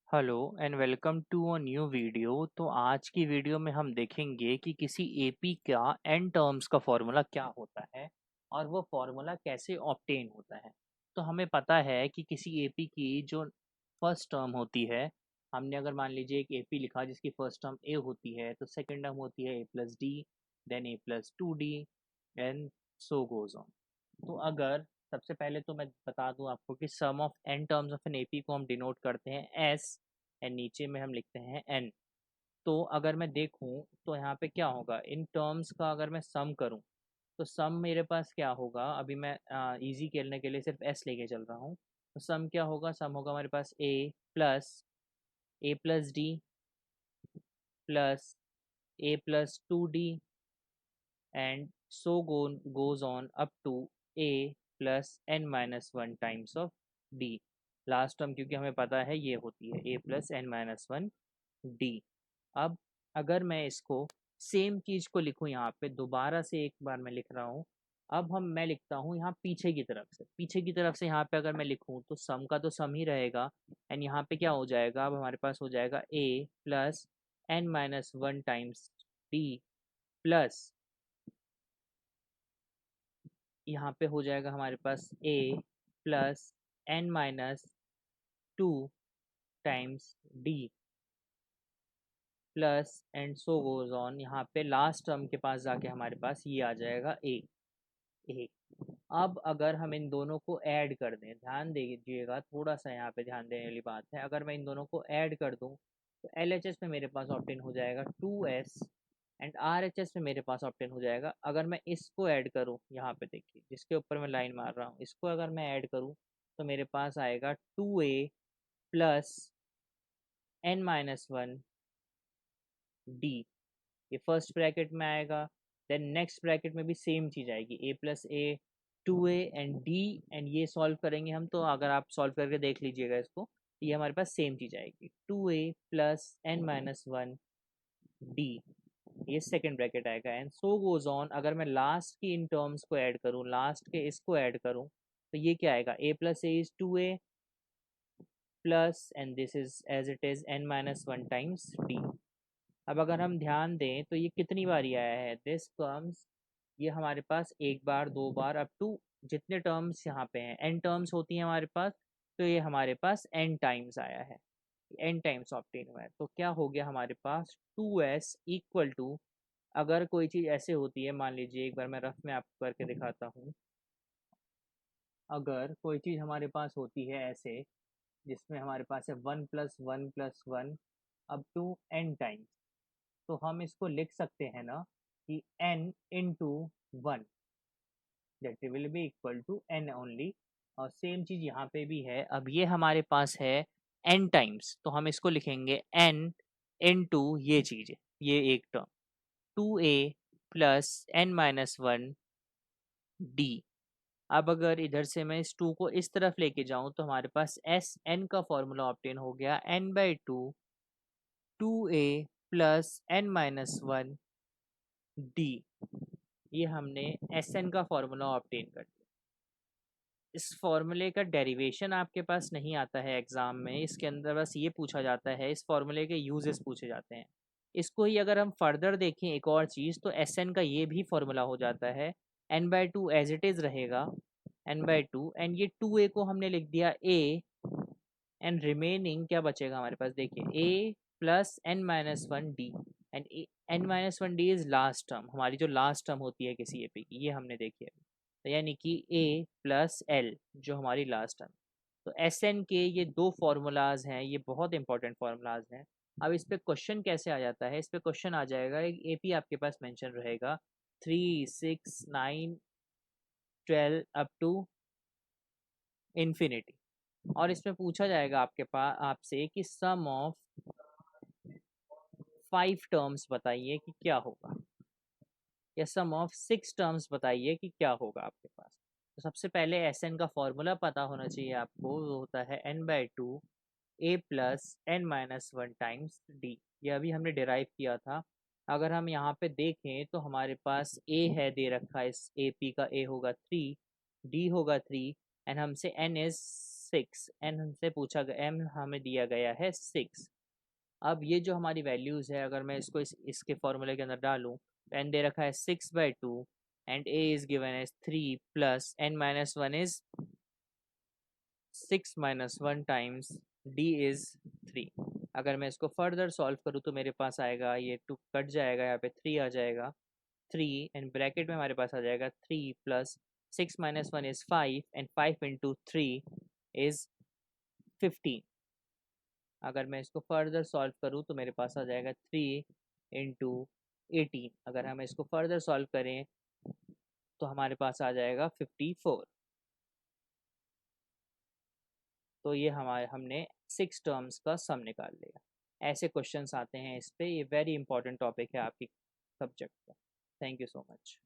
Hello and welcome to a new video. तो आज की वीडियो में हम देखेंगे कि किसी एपी का एन टर्म्स का फॉर्मूला क्या होता है और वो फॉर्मूला कैसे ऑब्टेन होता है। तो हमें पता है कि किसी एपी की जो फर्स्ट टर्म होती है, हमने अगर मान लीजिए एक एपी लिखा जिसकी फर्स्ट टर्म ए होती है, तो सेकंड टर्म होती है A plus D, then A plus two D, and so goes on. तो अगर सबसे पहले तो मैं बता दूं आपको कि sum of N terms of an AP को हम डिनोट करते हैं एस, एंड नीचे में हम लिखते हैं एन। तो अगर मैं देखूं तो यहाँ पे क्या होगा, इन टर्म्स का अगर मैं सम करूं तो सम मेरे पास क्या होगा। अभी मैं इजी खेलने के लिए सिर्फ एस लेके चल रहा हूँ। तो सम क्या होगा, सम होगा हमारे पास A plus D plus A plus two D and so goes on up to A plus N minus one times of D. Last term क्योंकि हमें पता है ये होती है A plus N minus one D. अब अगर मैं इसको सेम चीज को लिखूं, यहाँ पे दोबारा से एक बार मैं लिख रहा हूँ। अब मैं लिखता हूँ यहाँ पीछे की तरफ से यहाँ पे अगर मैं लिखूं तो सम का तो सम ही रहेगा, एंड यहाँ पे क्या हो जाएगा, अब हमारे पास हो जाएगा A plus N minus one times D plus यहाँ पे हो जाएगा हमारे पास A plus N minus two times D plus and so goes on. यहाँ पे लास्ट टर्म के पास जाके हमारे पास ये आ जाएगा ए। अब अगर हम इन दोनों को ऐड कर दें, ध्यान दीजिएगा, थोड़ा सा यहाँ पे ध्यान देने वाली बात है। अगर मैं इन दोनों को ऐड कर दूं तो एल एच एस में मेरे पास ऑप्टेन हो जाएगा two S, and R H S में मेरे पास ऑप्टेन हो जाएगा। अगर मैं इसको ऐड करूँ, यहाँ पे देखिए जिसके ऊपर मैं लाइन मार रहा हूँ, इसको अगर मैं ऐड करूँ तो मेरे पास आएगा टू ए plus N minus one D. ये फर्स्ट ब्रैकेट में आएगा। देन नेक्स्ट ब्रैकेट में भी सेम चीज आएगी, A plus A, two A and D, and ये सॉल्व करेंगे हम। तो अगर आप सॉल्व करके देख लीजिएगा इसको, ये हमारे पास सेम चीज आएगी, टू ए plus N minus one D. ये सेकेंड ब्रैकेट आएगा एंड सो गोज ऑन। अगर मैं लास्ट की इन टर्म्स को ऐड करूँ, लास्ट के इसको ऐड करूँ, तो ये क्या आएगा, A plus A is two A plus and this is as it is N minus one times D. अब अगर हम ध्यान दें तो ये कितनी बारी आया है, दिस टर्म्स, ये हमारे पास एक बार, दो बार, अप टू जितने टर्म्स यहाँ पे हैं, एन टर्म्स होती हैं हमारे पास, तो ये हमारे पास एन टाइम्स आया है, एन टाइम्स ऑब्टेन हुआ है। तो क्या हो गया हमारे पास, टू एस इक्वल टू, अगर कोई चीज़ ऐसे होती है, मान लीजिए एक बार मैं रफ में आपको करके दिखाता हूँ। अगर कोई चीज़ हमारे पास होती है ऐसे, जिसमें हमारे पास है one plus one up to n times, तो हम इसको लिख सकते हैं ना कि n into one, that will be equal to n only. और सेम चीज यहाँ पे भी है। अब ये हमारे पास है n टाइम्स, तो हम इसको लिखेंगे n इंटू ये चीज, ये एक टर्म, टू ए plus N minus one D. अब अगर इधर से मैं इस टू को इस तरफ लेके जाऊं तो हमारे पास एस एन का फॉर्मूला ऑब्टेन हो गया, n by two, two A plus N minus one D. ये हमने एस एन का फॉर्मूला ऑब्टेन कर लिया। इस फॉर्मूले का डेरिवेशन आपके पास नहीं आता है एग्जाम में, इसके अंदर बस ये पूछा जाता है, इस फॉर्मूले के यूजेस पूछे जाते हैं। इसको ही अगर हम फर्दर देखें एक और चीज़, तो एस एन का ये भी फॉर्मूला हो जाता है, n by two as it is रहेगा, एन बाई टू, एंड ये टू ए को हमने लिख दिया ए, एंड रिमेनिंग क्या बचेगा हमारे पास, देखिए A plus N minus one D, and N minus one D is last term, हमारी जो लास्ट टर्म होती है किसी एपी की, ये हमने देखी है। तो यानी कि ए प्लस एल जो हमारी लास्ट टर्म। तो एस एन के ये दो फार्मूलाज हैं, ये बहुत इंपॉर्टेंट फार्मूलाज हैं। अब इस पे क्वेश्चन कैसे आ जाता है, इस पे क्वेश्चन आ जाएगा, एक एपी आपके पास मेंशन रहेगा, three, six, nine, twelve up to infinity, और इसमें पूछा जाएगा आपके पास आपसे कि सम ऑफ फाइव टर्म्स बताइए कि क्या होगा, या सम ऑफ सिक्स टर्म्स बताइए कि क्या होगा आपके पास। तो सबसे पहले एस एन का फॉर्मूला पता होना चाहिए आपको, वो होता है n by two A plus N minus one times d. ये अभी हमने डिराइव किया था। अगर हम यहाँ पे देखें तो हमारे पास ए है दे रखा है, इस ए पी का ए होगा थ्री, डी होगा थ्री, एंड हमसे एन इज 6, n हमसे पूछा गया, m हमें दिया गया है 6। अब ये जो हमारी वैल्यूज़ है, अगर मैं इसको इसके फॉर्मूले के अंदर डालूँ, तो n दे रखा है 6/2 and a is given as 3 plus n minus 1 is 6 minus 1 times d is 3। अगर मैं इसको फर्दर सॉल्व करूँ तो मेरे पास आएगा, ये 2 कट जाएगा, यहाँ पे 3 आ जाएगा, 3 एंड ब्रैकेट में हमारे पास आ जाएगा 3 plus 6 minus 1 is 5 and 5 into 3 is 15। अगर मैं इसको फर्दर सॉल्व करूँ तो मेरे पास आ जाएगा 3 इंटू 18। अगर हम इसको फर्दर सॉल्व करें तो हमारे पास आ जाएगा 54। तो ये हमने 6 टर्म्स का सम निकाल लिया। ऐसे क्वेश्चंस आते हैं इस पे, ये वेरी इंपॉर्टेंट टॉपिक है आपकी सब्जेक्ट का। Thank you so much.